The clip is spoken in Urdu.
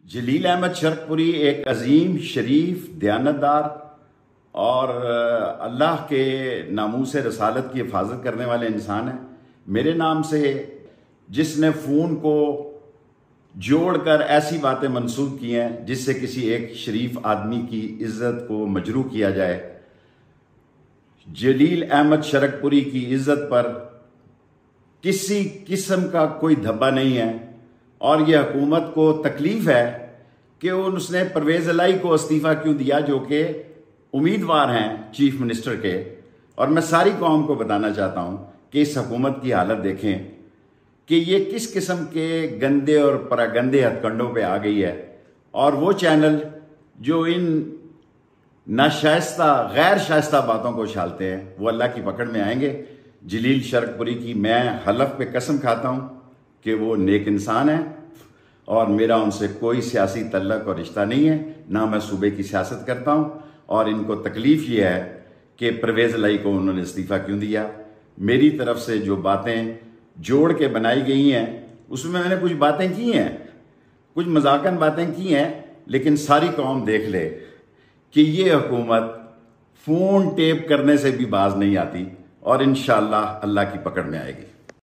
جلیل احمد شرقپوری ایک عظیم، شریف، دیانتدار اور اللہ کے ناموس رسالت کی حفاظت کرنے والے انسان ہیں۔ میرے نام سے جس نے فون کو جوڑ کر ایسی باتیں منسوب کی ہیں جس سے کسی ایک شریف آدمی کی عزت کو مجروح کیا جائے، جلیل احمد شرقپوری کی عزت پر کسی قسم کا کوئی دھبا نہیں ہے، اور یہ حکومت کو تکلیف ہے کہ اس نے پرویز الہی کو استعفیٰ کیوں دیا، جو کہ امیدوار ہیں چیف منسٹر کے۔ اور میں ساری قوم کو بتانا چاہتا ہوں کہ اس حکومت کی حالت دیکھیں کہ یہ کس قسم کے گندے اور پراگندے ہتھ کنڈوں پہ آ گئی ہے، اور وہ چینل جو ان ناشائستہ، غیر شائستہ باتوں کو اچھالتے ہیں وہ اللہ کی پکڑ میں آئیں گے۔ جلیل شرقپوری کی میں حلف پہ قسم کھاتا ہوں کہ وہ نیک انسان ہے، اور میرا ان سے کوئی سیاسی تعلق اور رشتہ نہیں ہے، نہ میں صوبے کی سیاست کرتا ہوں، اور ان کو تکلیف یہ ہے کہ پرویز الہی کو انہوں نے استعفیٰ کیوں دیا۔ میری طرف سے جو باتیں جوڑ کے بنائی گئی ہیں اس میں نے کچھ باتیں کی ہیں، کچھ مذاقن باتیں کی ہیں، لیکن ساری قوم دیکھ لے کہ یہ حکومت فون ٹیپ کرنے سے بھی باز نہیں آتی، اور انشاءاللہ اللہ کی پکڑ میں آئے گی۔